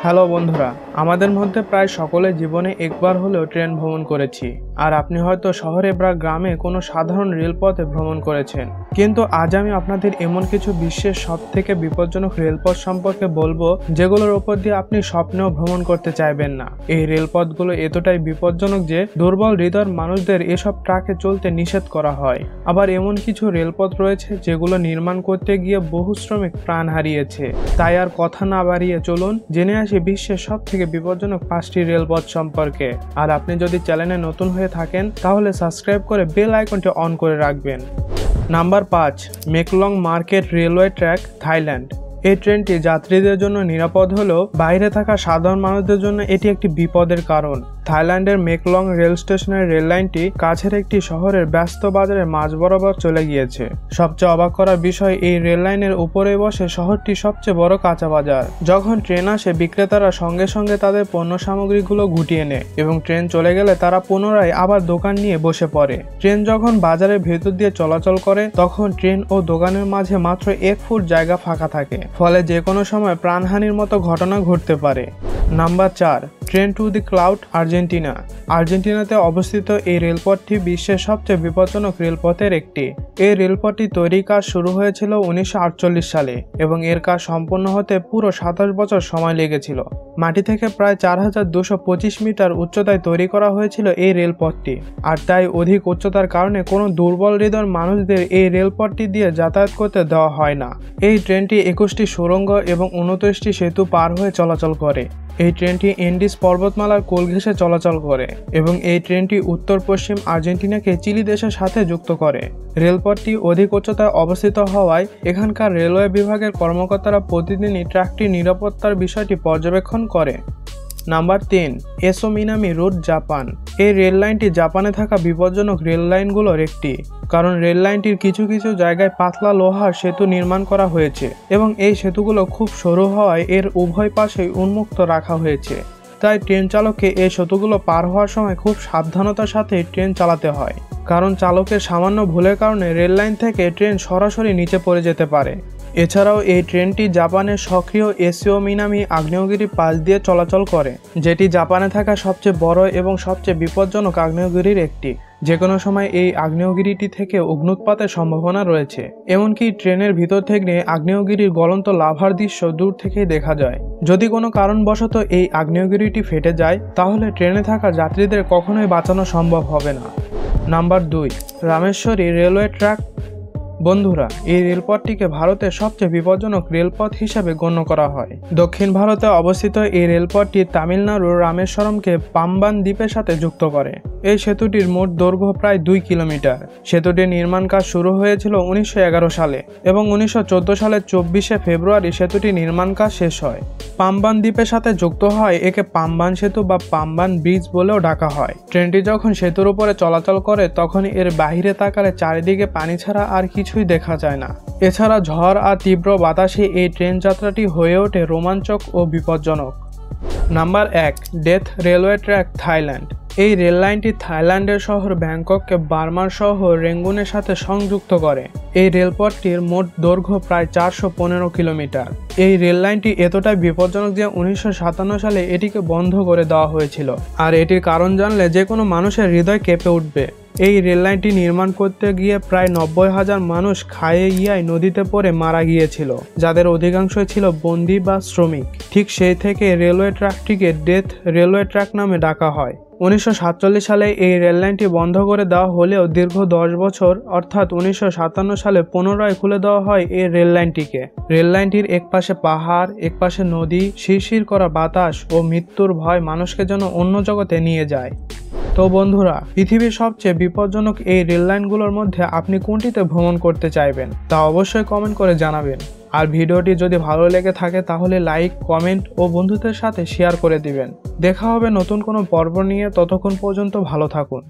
Hello বন্ধুরা, আমাদের মধ্যে প্রায় সকলে জীবনে একবার হলেও ট্রেন ভ্রমণ করেছি। আর আপনি হয়তো শহরে বা গ্রামে কোনো সাধারণ রেলপথে ভ্রমণ করেছেন। কিন্তু আজ আমি আপনাদের এমন কিছু বিশ্বের সবথেকে বিপজ্জনক রেলপথ সম্পর্কে বলবো, যেগুলোর উপর দিয়ে আপনি স্বপ্নেও ভ্রমণ করতে চাইবেন না। এই রেলপথগুলো এতটাই বিপজ্জনক যে দুর্বল হৃদয়ের মানুষদের এসব ট্রাকে চলতে নিষেধ করা হয়। আবার এমন কিছু রেলপথ রয়েছে যেগুলো নির্মাণ করতে গিয়ে বহু শ্রমিক প্রাণ হারিয়েছে। তাই আর কথা না বাড়িয়ে চলুন জেনে আসি বিশ্বের সবথেকে বিপজ্জনক 5টি রেলপথ সম্পর্কে। আর আপনি যদি চ্যানেলে নতুন হয়ে থাকেন তাহলে সাবস্ক্রাইব করে বেল আইকনটি অন করে রাখবেন। Number 5, Maeklong market railway track, Thailand. এই ট্রেনটি যাত্রীদের জন্য নিরাপদ হলেও বাইরে থাকা সাধারণ মানুষদের জন্য এটি একটি বিপদের কারণ। থাইল্যান্ডের মেকলং রেল স্টেশনের রেল লাইনটি কাছের একটি শহরের ব্যস্ত বাজারের মাঝ বরাবর চলে গিয়েছে। সবচেয়ে অবাক করার বিষয়, এই রেল লাইনের উপরে বসে শহরটির সবচেয়ে বড় কাঁচা বাজার। যখন ট্রেন আসে বিক্রেতারা সঙ্গে সঙ্গে তাদের পণ্য সামগ্রীগুলো গুটিয়ে নেয় এবং ট্রেন চলে গেলে তারা পুনরায় আবার দোকান নিয়ে বসে পড়ে। ট্রেন যখন বাজারের ভেতর দিয়ে চলাচল করে তখন ট্রেন ও দোকানের মাঝে মাত্র 1 ফুট জায়গা ফাঁকা থাকে, ফলে যে কোনো সময় প্রাণহানির মতো ঘটনা ঘটতে পারে। Number 4, train to the cloud, Argentina. আর্জেন্টিনাতে অবস্থিত এই রেলপথটি বিশ্বের সবচেয়ে বিপজ্জনক রেলপথের একটি। এই রেলপথটি তৈরির কাজ শুরু হয়েছিল 1948 সালে এবং এর কাজ সম্পন্ন হতে পুরো 27 বছর সময় লেগেছিল। মাটি থেকে প্রায় 4225 মিটার উচ্চতায় তৈরি করা হয়েছিল এই রেলপথটি। আর তাই অধিক উচ্চতার কারণে কোনো দুর্বল হৃদয়ের মানুষদের এই রেলপথটি দিয়ে যাতায়াত করতে দেওয়া হয় না। এই ট্রেনটি 21টি সুড়ঙ্গ এবং 29টি সেতু পার হয়ে চলাচল করে। এই ট্রেনটি এন্ডিস পর্বতমালার কোল ঘেঁষে চলাচল করে এবং এই ট্রেনটি উত্তর পশ্চিম আর্জেন্টিনাকে চিলি দেশের সাথে যুক্ত করে। রেলপথটি অধিক উচ্চতায় অবস্থিত হওয়ায় এখানকার রেলওয়ে বিভাগের কর্মকর্তারা প্রতিদিনই ট্র্যাকটির নিরাপত্তার বিষয়টি পর্যবেক্ষণ করে। নাম্বার 3, এসো মিনামি রুট, জাপান। এই রেল লাইনটি জাপানে থাকা বিপজ্জনক রেল লাইনগুলোর একটি, কারণ রেল লাইনটির কিছু কিছু জায়গায় পাতলা লোহার সেতু নির্মাণ করা হয়েছে এবং এই সেতুগুলো খুব সরু হওয়ায় এর উভয় পাশেই উন্মুক্ত রাখা হয়েছে। তাই ট্রেন চালককে এই সেতুগুলো পার হওয়ার সময় খুব সাবধানতার সাথে ট্রেন চালাতে হয়, কারণ চালকের সামান্য ভুলের কারণে রেল লাইন থেকে ট্রেন সরাসরি নিচে পড়ে যেতে পারে। এছাড়াও এই ট্রেনটি জাপানের সক্রিয় এসিও মিনামি আগ্নেয়গিরি পাশ দিয়ে চলাচল করে, যেটি জাপানে থাকা সবচেয়ে বড় এবং সবচেয়ে বিপজ্জনক আগ্নেয়গিরির একটি। যে কোনো সময় এই আগ্নেয়গিরিটি থেকে অগ্নুৎপাতের সম্ভাবনা রয়েছে। এমনকি ট্রেনের ভিতর থেকে আগ্নেয়গিরির গলন্ত লাভার দৃশ্য দূর থেকেই দেখা যায়। যদি কোনো কারণবশত এই আগ্নেয়গিরিটি ফেটে যায় তাহলে ট্রেনে থাকা যাত্রীদের কখনোই বাঁচানো সম্ভব হবে না। Number 2, Rameshwari railway track. বন্ধুরা, এই রেলপথটিকে ভারতের সবচেয়ে বিপজ্জনক রেলপথ হিসেবে গণ্য করা হয়। দক্ষিণ ভারতে অবস্থিত এই রেলপথটি তামিলনাড়ুর রামেশ্বরমকে পাম্বান দ্বীপের সাথে যুক্ত করে। এই সেতুটির মোট দৈর্ঘ্য প্রায় 2 কিলোমিটার। সেতুটির নির্মাণ কাজ শুরু হয়েছিল 1911 সালে এবং 1914 সালের 24শে ফেব্রুয়ারি সেতুটি নির্মাণ কাজ শেষ হয়। পাম্বান দ্বীপের সাথে যুক্ত হয় একে পাম্বান সেতু বা পাম্বান ব্রিজ বলেও ডাকা হয়। ট্রেনটি যখন সেতুর উপরে চলাচল করে তখন এর বাহিরে তাকালে চারিদিকে পানি ছাড়া আর কিছুই দেখা যায় না। এছাড়া ঝড় আর তীব্র বাতাসে এই ট্রেন যাত্রাটি হয়ে ওঠে রোমাঞ্চক ও বিপজ্জনক। Number 1, death railway track, Thailand. এই রেল লাইনটি থাইল্যান্ডের শহর ব্যাংকককে বার্মার শহর রেঙ্গুনের সাথে সংযুক্ত করে। এই রেলপথটির মোট দৈর্ঘ্য প্রায় 415 কিলোমিটার। এই রেল লাইনটি এতটাই বিপজ্জনক যে 1957 সালে এটিকে বন্ধ করে দেওয়া হয়েছিল। আর এটির কারণ জানলে যে কোনো মানুষের হৃদয় কেঁপে উঠবে। এই রেল লাইনটি নির্মাণ করতে গিয়ে প্রায় 90,000 মানুষ খায়ে ইয়ায় নদীতে পড়ে মারা গিয়েছিল, যাদের অধিকাংশই ছিল বন্দী বা শ্রমিক। ঠিক সেই থেকে রেলওয়ে ট্র্যাকটিকে ডেথ রেলওয়ে ট্র্যাক নামে ডাকা হয়। 1947 সালে এই রেল লাইনটি বন্ধ করে দেওয়া হলেও দীর্ঘ 10 বছর অর্থাৎ 1957 সালে পুনরায় খুলে দেওয়া হয় এই রেল লাইনটিকে। রেল লাইনটির একপাশে পাহাড়, একপাশে নদী, শিরশির করা বাতাস ও মৃত্যুর ভয় মানুষকে যেন অন্য জগতে নিয়ে যায়। তো বন্ধুরা, পৃথিবীর সবচেয়ে বিপজ্জনক এই রেল লাইনগুলোর মধ্যে আপনি কোনটিতে ভ্রমণ করতে চাইবেন তা অবশ্যই কমেন্ট করে জানাবেন। আর ভিডিওটি যদি ভালো লেগে থাকে তাহলে লাইক, কমেন্ট ও বন্ধুদের সাথে শেয়ার করে দিবেন। দেখা হবে নতুন কোনো পর্ব নিয়ে, ততক্ষণ পর্যন্ত ভালো থাকুন।